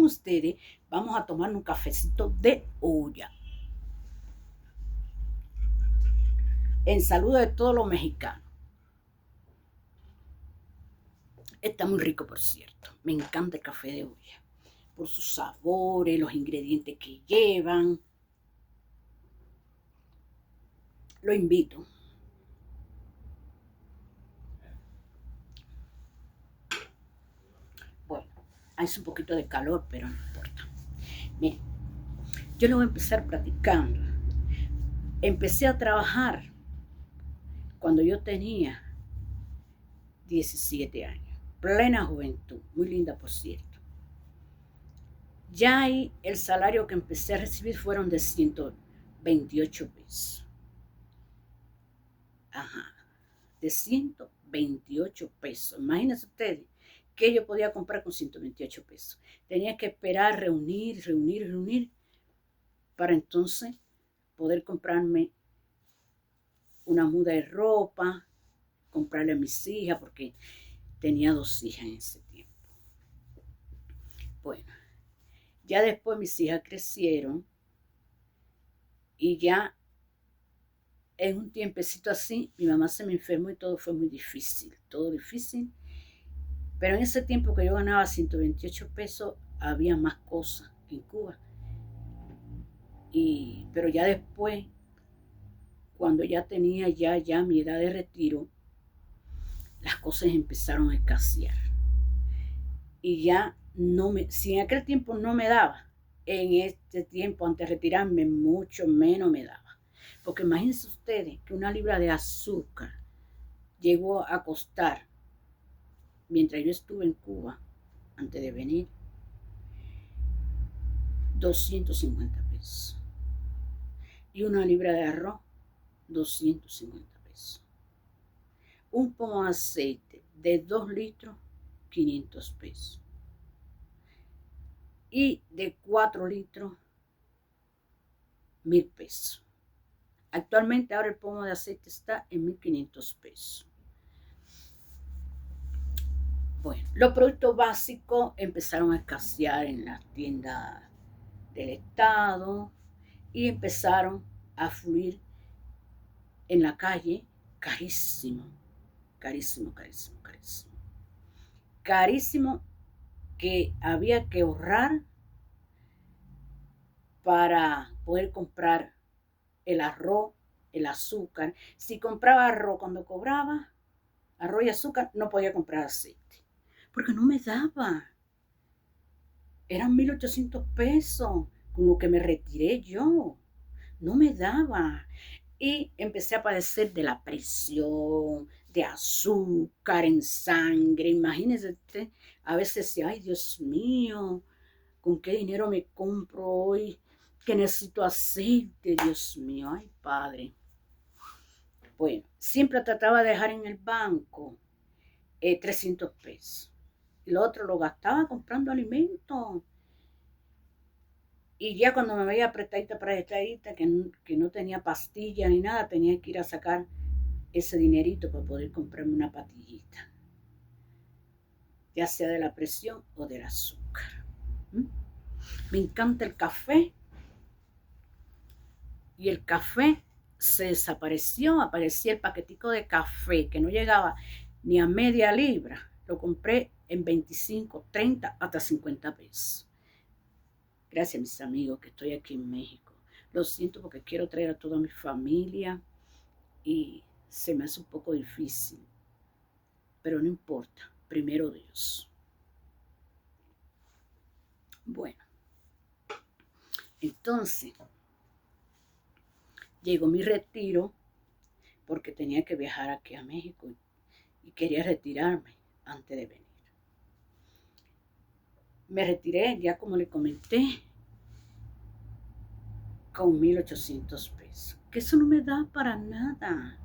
ustedes, vamos a tomar un cafecito de olla. En salud de todos los mexicanos. Está muy rico, por cierto. Me encanta el café de olla. Por sus sabores, los ingredientes que llevan. Lo invito. Bueno, hace un poquito de calor, pero no importa. Miren, yo lo voy a empezar practicando. Empecé a trabajar cuando yo tenía 17 años. Plena juventud. Muy linda, por cierto. Ya ahí el salario que empecé a recibir fueron de 128 pesos. Ajá, de 128 pesos. Imagínense ustedes que yo podía comprar con 128 pesos. Tenía que esperar, reunir, para entonces poder comprarme una muda de ropa, comprarle a mis hijas, porque tenía 2 hijas en ese tiempo. Bueno, ya después mis hijas crecieron y ya en un tiempecito así, mi mamá se me enfermó y todo fue muy difícil, todo difícil. Pero en ese tiempo que yo ganaba 128 pesos, había más cosas que en Cuba. Pero ya después, cuando ya tenía ya mi edad de retiro, las cosas empezaron a escasear. Y ya no me, si en aquel tiempo no me daba, en este tiempo antes de retirarme, mucho menos me daba. Porque imagínense ustedes que una libra de azúcar llegó a costar, mientras yo estuve en Cuba, antes de venir, 250 pesos. Y una libra de arroz, 250 pesos. Un pomo de aceite de 2 litros, 500 pesos. Y de 4 litros, 1,000 pesos. Actualmente ahora el pomo de aceite está en 1,500 pesos. Bueno, los productos básicos empezaron a escasear en las tiendas del Estado y empezaron a fluir en la calle carísimo, carísimo, carísimo, carísimo. Carísimo, que había que ahorrar para poder comprar el arroz, el azúcar. Si compraba arroz, cuando cobraba arroz y azúcar, no podía comprar aceite, porque no me daba. Eran 1,800 pesos con lo que me retiré yo. No me daba. Y empecé a padecer de la presión, de azúcar en sangre. Imagínense usted, a veces decía, ay Dios mío, ¿con qué dinero me compro hoy? Que necesito aceite, Dios mío, ay Padre. Bueno, siempre trataba de dejar en el banco 300 pesos. Y lo otro lo gastaba comprando alimentos. Y ya cuando me veía apretadita, que no tenía pastilla ni nada, tenía que ir a sacar ese dinerito para poder comprarme una pastillita, ya sea de la presión o del azúcar. Me encanta el café, y el café se desapareció. Aparecía el paquetico de café que no llegaba ni a media libra. Lo compré en 25, 30, hasta 50 pesos. Gracias, mis amigos, que estoy aquí en México. Lo siento porque quiero traer a toda mi familia y se me hace un poco difícil, pero no importa. Primero Dios. Bueno, entonces llegó mi retiro porque tenía que viajar aquí a México y quería retirarme antes de venir. Me retiré, ya como le comenté, con 1,800 pesos, que eso no me da para nada.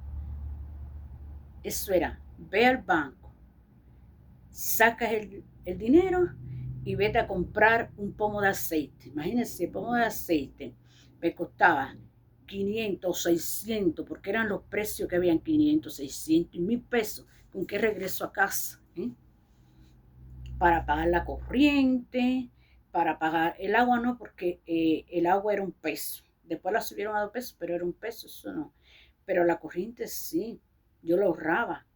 Eso era, ve al banco, sacas el dinero y vete a comprar un pomo de aceite. Imagínense, el pomo de aceite me costaba 500, 600, porque eran los precios que habían, 500, 600 y 1,000 pesos. ¿Con qué regreso a casa? Para pagar la corriente, para pagar. El agua no, porque el agua era $1. Después la subieron a $2, pero era $1, eso no. Pero la corriente sí, yo lo ahorraba.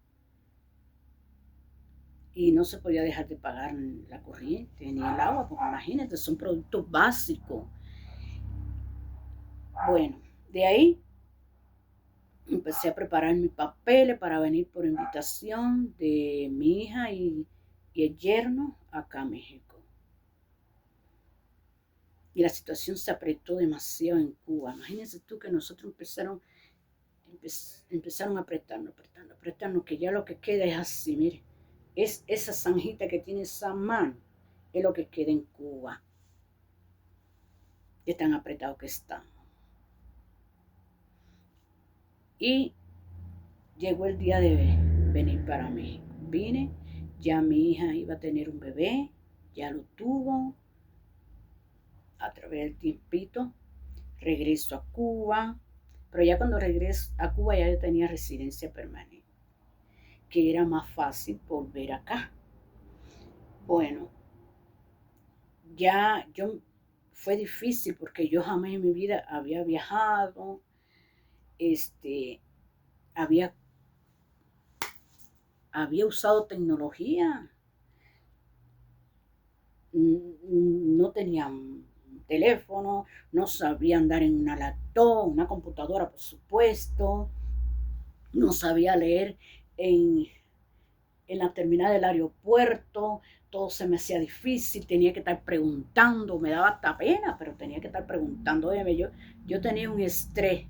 Y no se podía dejar de pagar la corriente ni el agua, porque imagínate, son productos básicos. Bueno, de ahí empecé a preparar mis papeles para venir por invitación de mi hija y el yerno acá a México. Y la situación se apretó demasiado en Cuba. Imagínense tú que nosotros empezaron a apretarnos, que ya lo que queda es así, mire, es esa zanjita que tiene esa mano, es lo que queda en Cuba. Es tan apretado que está. Y llegó el día de venir para México. Vine, ya mi hija iba a tener un bebé, ya lo tuvo, a través del tiempito, regreso a Cuba, pero ya cuando regreso a Cuba ya yo tenía residencia permanente, que era más fácil volver acá. Bueno, ya fue difícil porque yo jamás en mi vida había viajado, había usado tecnología, no tenía teléfono, no sabía andar en una laptop, una computadora, por supuesto, no sabía leer en la terminal del aeropuerto, todo se me hacía difícil, tenía que estar preguntando, me daba hasta pena, pero tenía que estar preguntando. Óyeme, yo tenía un estrés.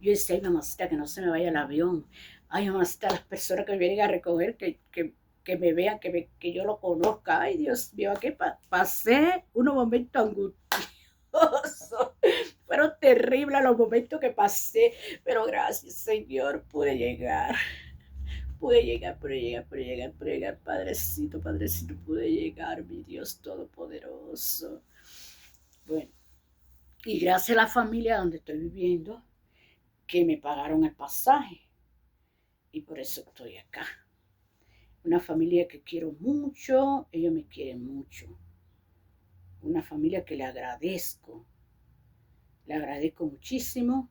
Yo decía, ay, mamacita, que no se me vaya el avión. Ay, mamacita, las personas que vienen a recoger, que me vean, que yo lo conozca. Ay, Dios mío, que pasé unos momentos angustiosos. Fueron terribles los momentos que pasé, pero gracias, Señor, pude llegar. Pude llegar, Padrecito, pude llegar, mi Dios Todopoderoso. Bueno, y gracias a la familia donde estoy viviendo, que me pagaron el pasaje, y por eso estoy acá. Una familia que quiero mucho, ellos me quieren mucho. Una familia que le agradezco muchísimo,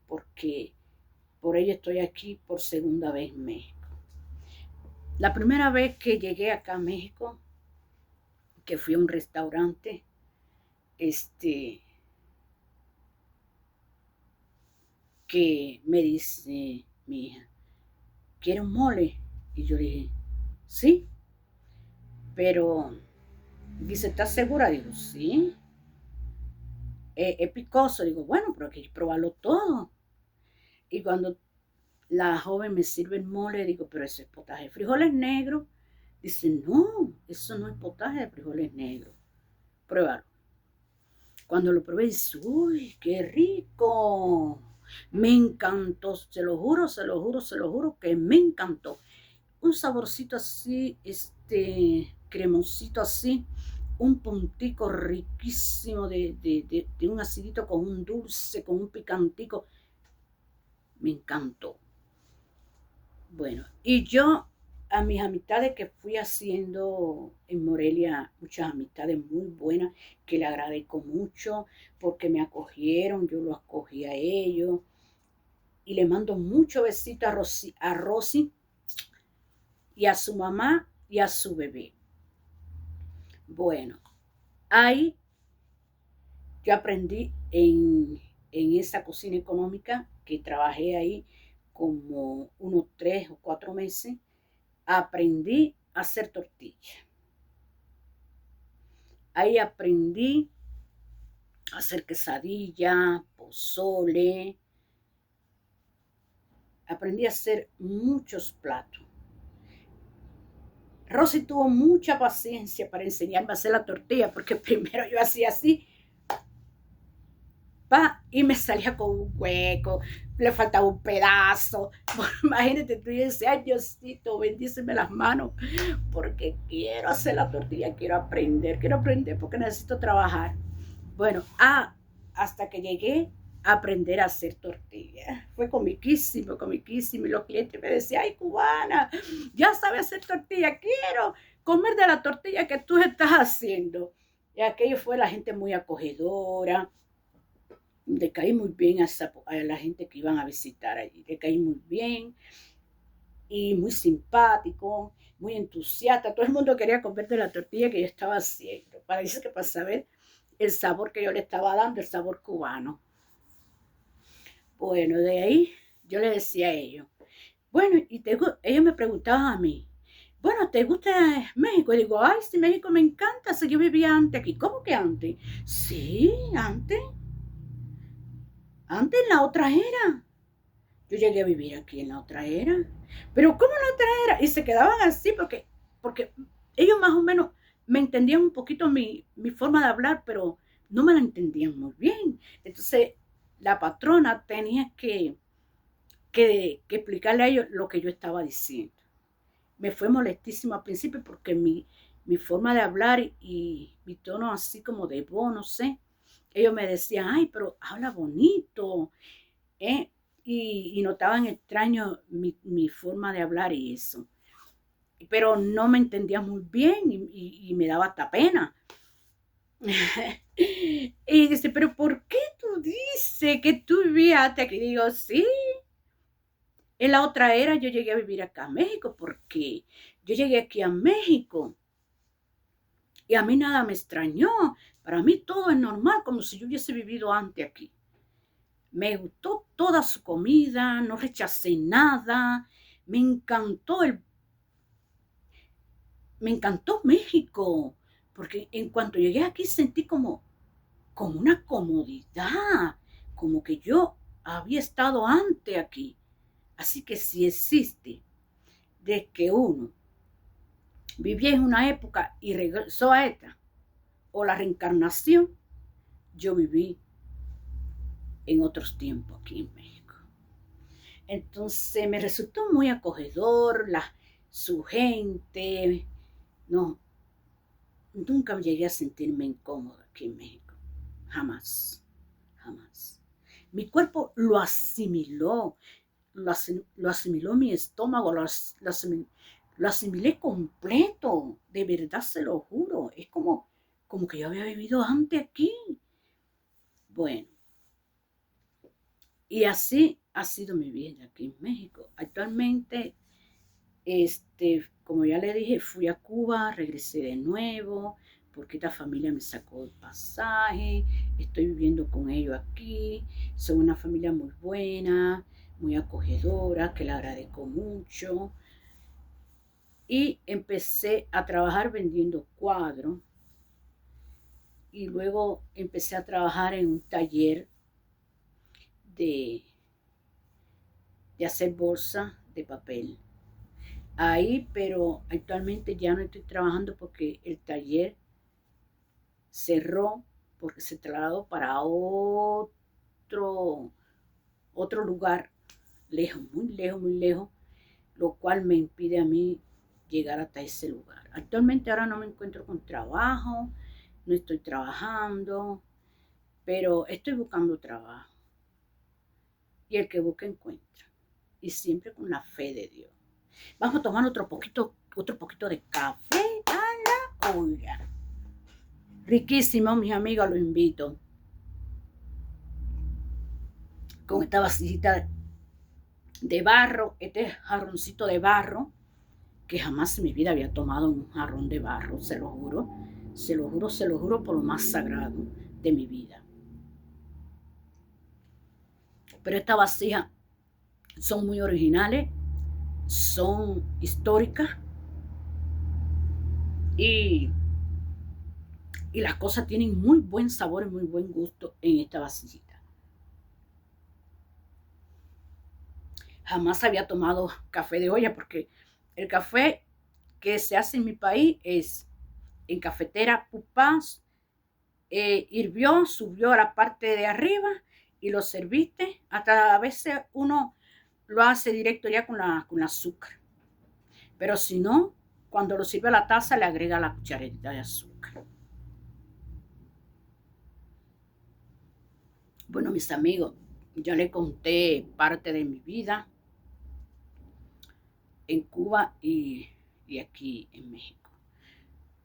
porque por ello estoy aquí por segunda vez en México. La primera vez que llegué acá a México, que fui a un restaurante, que me dice mi hija, ¿quiere un mole? Y yo dije, sí, pero dice, ¿estás segura? Digo, sí. Es picoso. Digo, bueno, pero hay que probarlo todo. Y cuando la joven me sirve el mole, digo, pero eso es potaje de frijoles negros. Dice, no, eso no es potaje de frijoles negros. Pruébalo. Cuando lo probé, dice, uy, qué rico. Me encantó, se lo juro que me encantó. Un saborcito así, cremosito así, un puntico riquísimo de un acidito con un dulce, con un picantico. Me encantó. Bueno, y yo a mis amistades que fui haciendo en Morelia, muchas amistades muy buenas, que le agradezco mucho porque me acogieron, yo los acogí a ellos. Y le mando muchos besitos a Rosy y a su mamá y a su bebé. Bueno, ahí yo aprendí en esa cocina económica, que trabajé ahí como unos 3 o 4 meses, aprendí a hacer tortilla. Ahí aprendí a hacer quesadilla, pozole. Aprendí a hacer muchos platos. Rosy tuvo mucha paciencia para enseñarme a hacer la tortilla, porque primero yo hacía así, y me salía con un hueco, le faltaba un pedazo. Imagínate, tú dices, ay Diosito, bendíceme las manos, porque quiero hacer la tortilla, quiero aprender porque necesito trabajar. Bueno, hasta que llegué a aprender a hacer tortilla. Fue comiquísimo, y los clientes me decían, ay cubana, ya sabes hacer tortilla, quiero comer de la tortilla que tú estás haciendo. Y aquello fue la gente muy acogedora. Le caí muy bien a la gente que iban a visitar allí. Le caí muy bien y muy simpático, muy entusiasta. Todo el mundo quería comer de la tortilla que yo estaba haciendo. Parece que para saber el sabor que yo le estaba dando, el sabor cubano. Bueno, de ahí yo le decía a ellos, bueno, ellos me preguntaban a mí, bueno, ¿te gusta México? Y digo, ay, sí, México me encanta, si yo vivía antes aquí. ¿Cómo que antes? Sí, antes, antes en la otra era. Yo llegué a vivir aquí en la otra era. Pero ¿cómo en la otra era? Y se quedaban así porque ellos más o menos me entendían un poquito mi forma de hablar, pero no me la entendían muy bien. Entonces la patrona tenía que explicarle a ellos lo que yo estaba diciendo. Me fue molestísimo al principio porque mi forma de hablar y mi tono así como de voz, no sé, ellos me decían, ay, pero habla bonito, ¿eh? Y notaban extraño mi forma de hablar y eso. Pero no me entendía muy bien y me daba hasta pena. Y dice, pero ¿por qué tú dices que tú vivías aquí? Y digo, sí, en la otra era yo llegué a vivir acá a México porque yo llegué aquí a México y a mí nada me extrañó. Para mí todo es normal, como si yo hubiese vivido antes aquí. Me gustó toda su comida, no rechacé nada. Me encantó me encantó México, porque en cuanto llegué aquí sentí como una comodidad, como que yo había estado antes aquí. Así que si existe de que uno vivía en una época y regresó a esta, o la reencarnación, yo viví en otros tiempos aquí en México. Entonces me resultó muy acogedor su gente. No, nunca llegué a sentirme incómoda aquí en México. Jamás, jamás. Mi cuerpo lo asimiló mi estómago, lo asimilé completo. De verdad se lo juro. Es como que yo había vivido antes aquí. Bueno, y así ha sido mi vida aquí en México. Actualmente, como ya le dije, fui a Cuba, regresé de nuevo, porque esta familia me sacó el pasaje, estoy viviendo con ellos aquí, son una familia muy buena, muy acogedora, que le agradezco mucho. Y empecé a trabajar vendiendo cuadros y luego empecé a trabajar en un taller de, de hacer bolsa de papel. Ahí, pero actualmente ya no estoy trabajando porque el taller cerró porque se trasladó para otro lugar, lejos, muy lejos, lo cual me impide a mí llegar hasta ese lugar. Actualmente ahora no me encuentro con trabajo, no estoy trabajando, pero estoy buscando trabajo. Y el que busca encuentra. Y siempre con la fe de Dios. Vamos a tomar otro poquito de café a la olla. Riquísimo, mis amigos, lo invito. Con esta vasijita de barro, este jarroncito de barro, que jamás en mi vida había tomado un jarrón de barro, se lo juro. Se lo juro, se lo juro por lo más sagrado de mi vida. Pero estas vasijas son muy originales, son históricas y las cosas tienen muy buen sabor y muy buen gusto en esta vasijita. Jamás había tomado café de olla porque el café que se hace en mi país es en cafetera Pupás, hirvió, subió a la parte de arriba y lo serviste. Hasta a veces uno lo hace directo ya con azúcar. Pero si no, cuando lo sirve a la taza le agrega la cucharadita de azúcar. Bueno, mis amigos, ya les conté parte de mi vida en Cuba y aquí en México.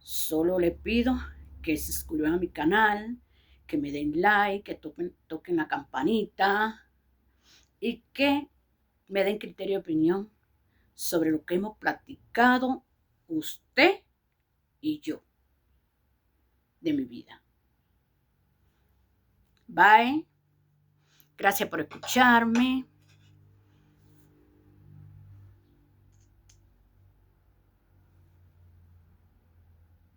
Solo le pido que se suscriban a mi canal, que me den like, que toquen la campanita y que me den criterio de opinión sobre lo que hemos platicado usted y yo de mi vida. Bye. Gracias por escucharme.